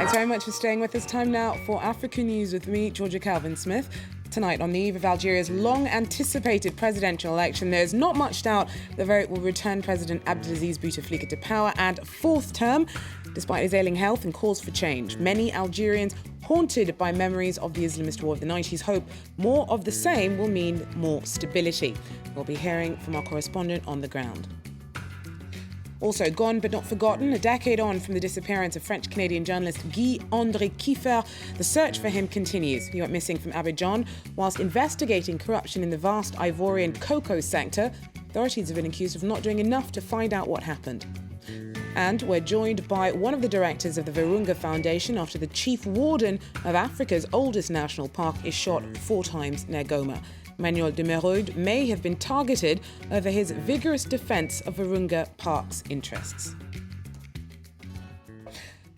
Thanks very much for staying with us. Time now for Africa News with me, Georgia Calvin-Smith. Tonight, on the eve of Algeria's long-anticipated presidential election, there's not much doubt the vote will return President Abdelaziz Bouteflika to power and fourth term, despite his ailing health and calls for change. Many Algerians, haunted by memories of the Islamist war of the 90s, hope more of the same will mean more stability. We'll be hearing from our correspondent on the ground. Also, gone but not forgotten, a decade on from the disappearance of French-Canadian journalist Guy-André Kiefer, the search for him continues. He went missing from Abidjan whilst investigating corruption in the vast Ivorian cocoa sector. Authorities have been accused of not doing enough to find out what happened. And we're joined by one of the directors of the Virunga Foundation after the chief warden of Africa's oldest national park is shot 4 times near Goma. Manuel de Merode may have been targeted over his vigorous defence of Virunga Park's interests.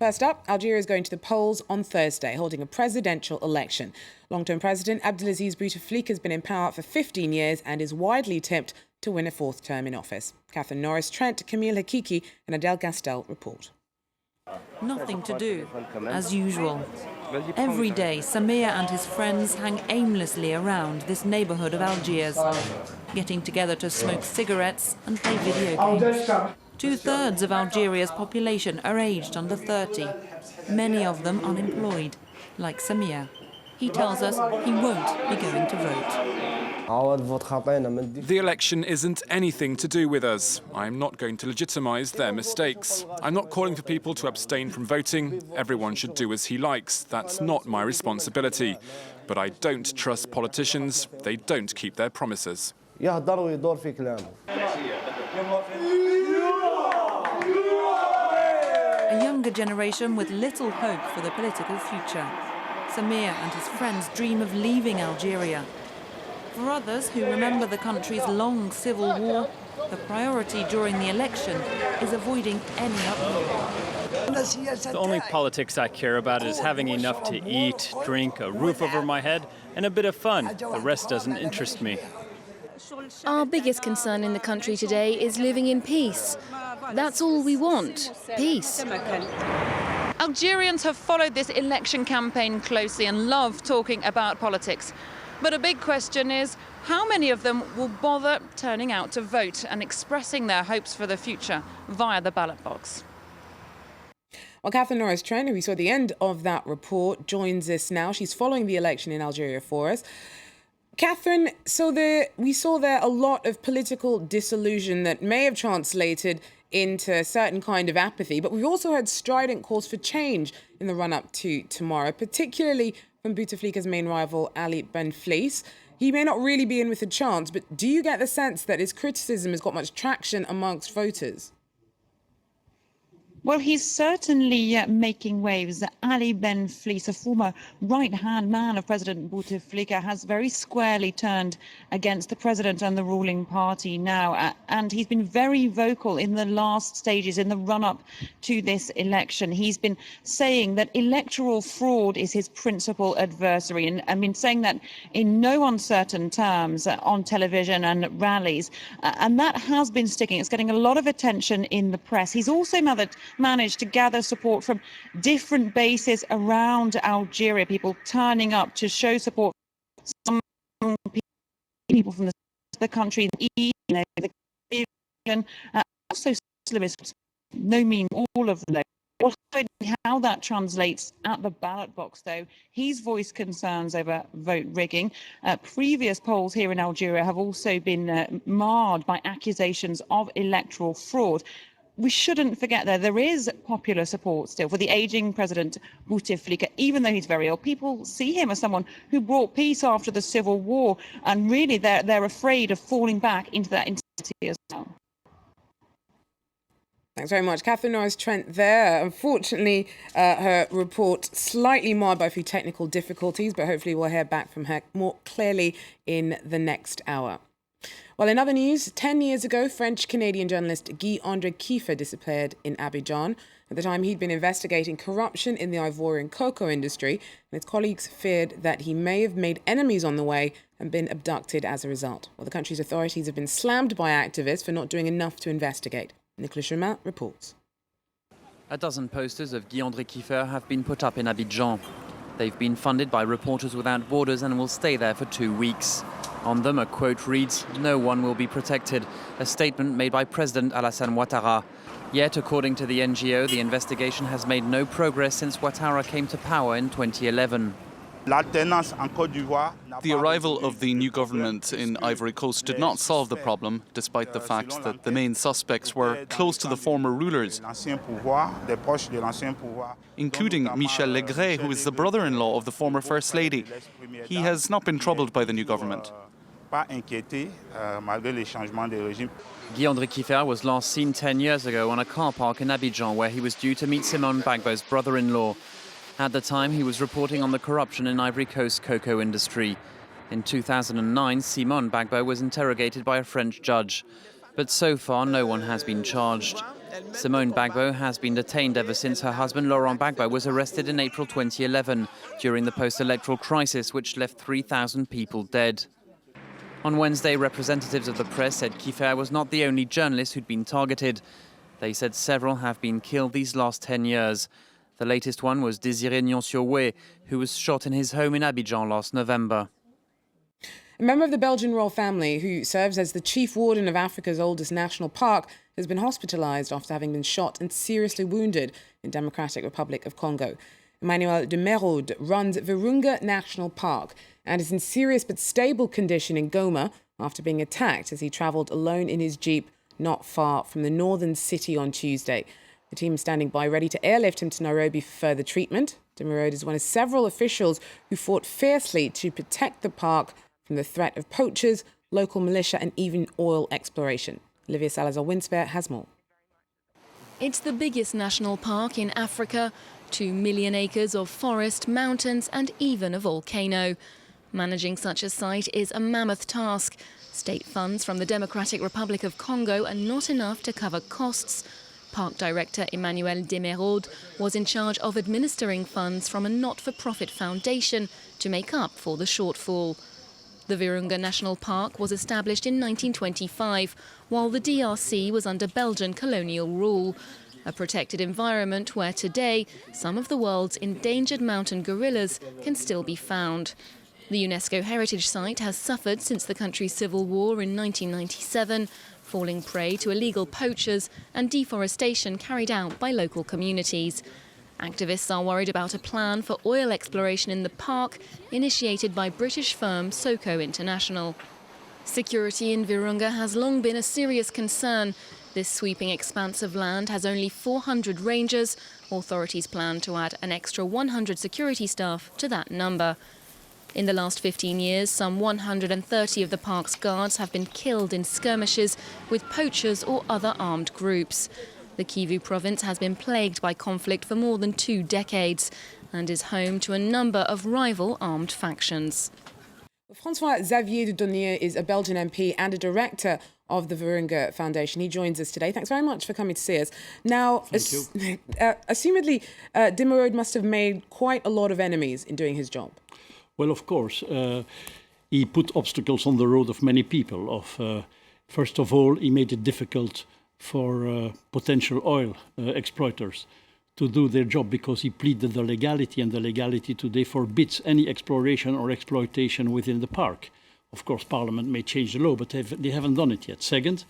First up, Algeria is going to the polls on Thursday, holding a presidential election. Long-term President Abdelaziz Bouteflika has been in power for 15 years and is widely tipped to win a 4th term in office. Catherine Norris-Trent, Camille Hakiki and Adele Gastel report. Nothing to do, as usual. Every day, Samir and his friends hang aimlessly around this neighbourhood of Algiers, getting together to smoke cigarettes and play video games. 2/3 of Algeria's population are aged under 30, many of them unemployed, like Samir. He tells us he won't be going to vote. The election isn't anything to do with us. I'm not going to legitimise their mistakes. I'm not calling for people to abstain from voting. Everyone should do as he likes. That's not my responsibility. But I don't trust politicians. They don't keep their promises. A younger generation with little hope for the political future. Samir and his friends dream of leaving Algeria. For others who remember the country's long civil war, the priority during the election is avoiding any uproar. The only politics I care about is having enough to eat, drink, a roof over my head, and a bit of fun. The rest doesn't interest me. Our biggest concern in the country today is living in peace. That's all we want, peace. Algerians have followed this election campaign closely and love talking about politics. But a big question is, how many of them will bother turning out to vote and expressing their hopes for the future via the ballot box? Well, Catherine Norris-Trent, who we saw at the end of that report, joins us now. She's following the election in Algeria for us. Catherine, we saw there a lot of political disillusion that may have translated into a certain kind of apathy, but we've also heard strident calls for change in the run-up to tomorrow, particularly from Bouteflika's main rival, Ali Benflis. He may not really be in with a chance, but do you get the sense that his criticism has got much traction amongst voters? Well, he's certainly making waves. Ali Benflis, a former right-hand man of President Bouteflika, has very squarely turned against the president and the ruling party now. And he's been very vocal in the last stages, in the run-up to this election. He's been saying that electoral fraud is his principal adversary. And I mean, saying that in no uncertain terms on television and rallies. And that has been sticking. It's getting a lot of attention in the press. He's also managed to gather support from different bases around Algeria, people turning up to show support. Some people from the country, the Caribbean, also Islamists, no mean all of them. How that translates at the ballot box, though, he's voiced concerns over vote rigging. Previous polls here in Algeria have also been marred by accusations of electoral fraud. We shouldn't forget there is popular support still for the ageing President Bouteflika, even though he's very ill. People see him as someone who brought peace after the civil war, and really they're afraid of falling back into that instability as well. Thanks very much. Catherine Norris-Trent there. Unfortunately, her report slightly marred by a few technical difficulties, but hopefully we'll hear back from her more clearly in the next hour. Well, in other news, 10 years ago, French-Canadian journalist Guy-André Kiefer disappeared in Abidjan. At the time, he'd been investigating corruption in the Ivorian cocoa industry, and his colleagues feared that he may have made enemies on the way and been abducted as a result. Well, the country's authorities have been slammed by activists for not doing enough to investigate. Nicolas Chemin reports. A dozen posters of Guy-André Kiefer have been put up in Abidjan. They've been funded by Reporters Without Borders and will stay there for 2 weeks. On them, a quote reads, "No one will be protected," a statement made by President Alassane Ouattara. Yet, according to the NGO, the investigation has made no progress since Ouattara came to power in 2011. The arrival of the new government in Ivory Coast did not solve the problem, despite the fact that the main suspects were close to the former rulers, including Michel Legré, who is the brother-in-law of the former First Lady. He has not been troubled by the new government. Guy-André Kiefer was last seen 10 years ago on a car park in Abidjan, where he was due to meet Simone Bagbo's brother-in-law. At the time, he was reporting on the corruption in Ivory Coast's cocoa industry. In 2009, Simone Bagbo was interrogated by a French judge. But so far, no one has been charged. Simone Bagbo has been detained ever since her husband Laurent Gbagbo was arrested in April 2011 during the post-electoral crisis, which left 3,000 people dead. On Wednesday, representatives of the press said Kiefer was not the only journalist who'd been targeted. They said several have been killed these last 10 years. The latest one was Désiré Nionsiowe, who was shot in his home in Abidjan last November. A member of the Belgian royal family, who serves as the chief warden of Africa's oldest national park, has been hospitalized after having been shot and seriously wounded in Democratic Republic of Congo. Emmanuel de Merode runs Virunga National Park and is in serious but stable condition in Goma after being attacked as he travelled alone in his jeep not far from the northern city on Tuesday. The team is standing by ready to airlift him to Nairobi for further treatment. De Merode is one of several officials who fought fiercely to protect the park from the threat of poachers, local militia and even oil exploration. Olivia Salazar-Winspear has more. It's the biggest national park in Africa, 2 million acres of forest, mountains and even a volcano. Managing such a site is a mammoth task. State funds from the Democratic Republic of Congo are not enough to cover costs. Park director Emmanuel de Merode was in charge of administering funds from a not-for-profit foundation to make up for the shortfall. The Virunga National Park was established in 1925, while the DRC was under Belgian colonial rule, a protected environment where today some of the world's endangered mountain gorillas can still be found. The UNESCO heritage site has suffered since the country's civil war in 1997, falling prey to illegal poachers and deforestation carried out by local communities. Activists are worried about a plan for oil exploration in the park, initiated by British firm SOCO International. Security in Virunga has long been a serious concern. This sweeping expanse of land has only 400 rangers. Authorities plan to add an extra 100 security staff to that number. In the last 15 years, some 130 of the park's guards have been killed in skirmishes with poachers or other armed groups. The Kivu province has been plagued by conflict for more than 2 decades and is home to a number of rival armed factions. François-Xavier de Donnier is a Belgian MP and a director of the Virunga Foundation. He joins us today. Thanks very much for coming to see us. Now, assumedly, de Merode must have made quite a lot of enemies in doing his job. Well, of course, he put obstacles on the road of many people. First of all, he made it difficult for potential oil exploiters to do their job because he pleaded the legality, and the legality today forbids any exploration or exploitation within the park. Of course, Parliament may change the law, but they haven't done it yet. Second,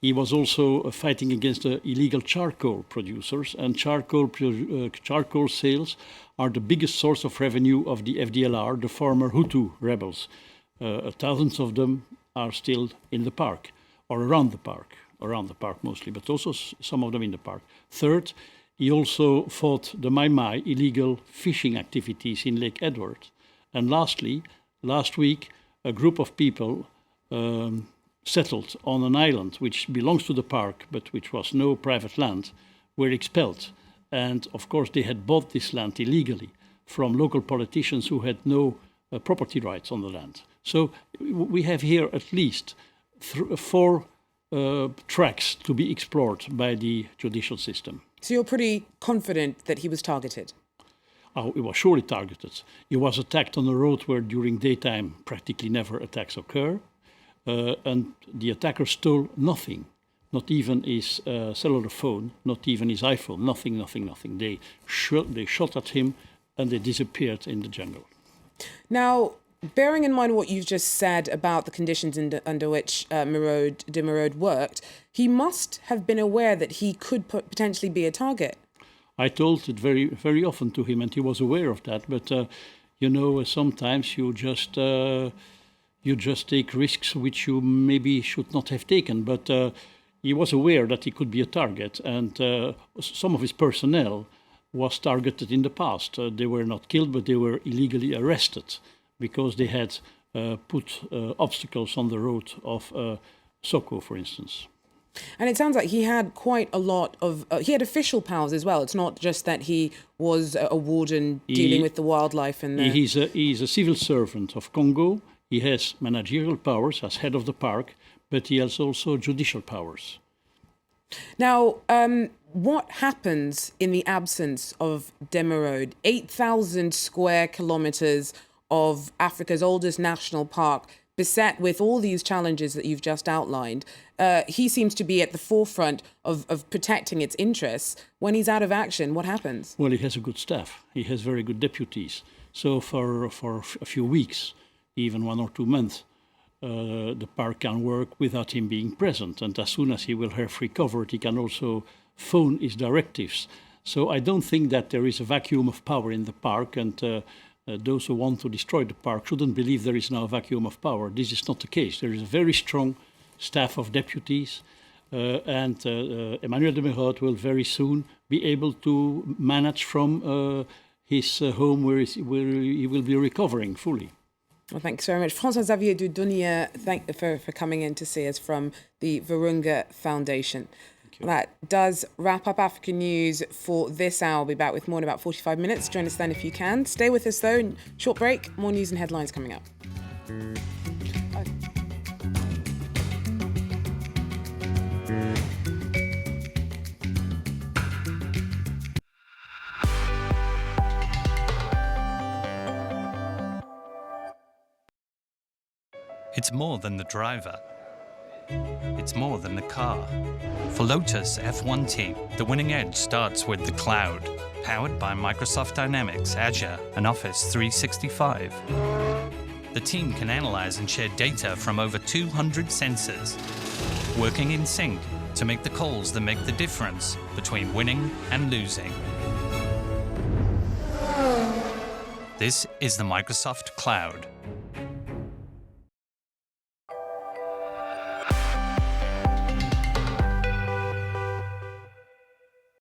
he was also fighting against the illegal charcoal producers, and charcoal sales are the biggest source of revenue of the FDLR, the former Hutu rebels. Thousands of them are still in the park, or around the park mostly, but also some of them in the park. Third, he also fought the Mai Mai illegal fishing activities in Lake Edward. And lastly, last week, a group of people settled on an island which belongs to the park, but which was no private land, were expelled. And of course, they had bought this land illegally from local politicians who had no property rights on the land. So we have here at least 4 tracks to be explored by the judicial system. So you're pretty confident that he was targeted? Oh, he was surely targeted. He was attacked on a road where during daytime practically never attacks occur. And the attacker stole nothing not even his cellular phone, not even his iPhone, nothing. They shot at him and they disappeared in the jungle. Now, bearing in mind what you've just said about the conditions under which de Merode worked, he must have been aware that he could potentially be a target. I told it very, very often to him, and he was aware of that. But sometimes you just take risks which you maybe should not have taken. But he was aware that he could be a target, and some of his personnel was targeted in the past. They were not killed, but they were illegally arrested because they had put obstacles on the road of Soko, for instance. And it sounds like he had quite a lot of... he had official powers as well. It's not just that he was a warden dealing with the wildlife and the... He's a civil servant of Congo. He has managerial powers as head of the park, but he has also judicial powers. Now, what happens in the absence of de Merode? 8,000 square kilometres of Africa's oldest national park, beset with all these challenges that you've just outlined. He seems to be at the forefront of protecting its interests. When he's out of action, what happens? Well, he has a good staff. He has very good deputies. So for a few weeks, even 1 or 2 months, the park can work without him being present. And as soon as he will have recovered, he can also phone his directives. So I don't think that there is a vacuum of power in the park, and those who want to destroy the park shouldn't believe there is now a vacuum of power. This is not the case. There is a very strong staff of deputies, and Emmanuel de Merode will very soon be able to manage from his home where he will be recovering fully. Well, thanks very much. François-Xavier du Dunier, thank you for coming in to see us from the Virunga Foundation. That does wrap up African News for this hour. I'll be back with more in about 45 minutes. Join us then if you can. Stay with us though. Short break, more news and headlines coming up. It's more than the driver. It's more than the car. For Lotus F1 team, the winning edge starts with the cloud, powered by Microsoft Dynamics, Azure, and Office 365. The team can analyze and share data from over 200 sensors, working in sync to make the calls that make the difference between winning and losing. This is the Microsoft Cloud.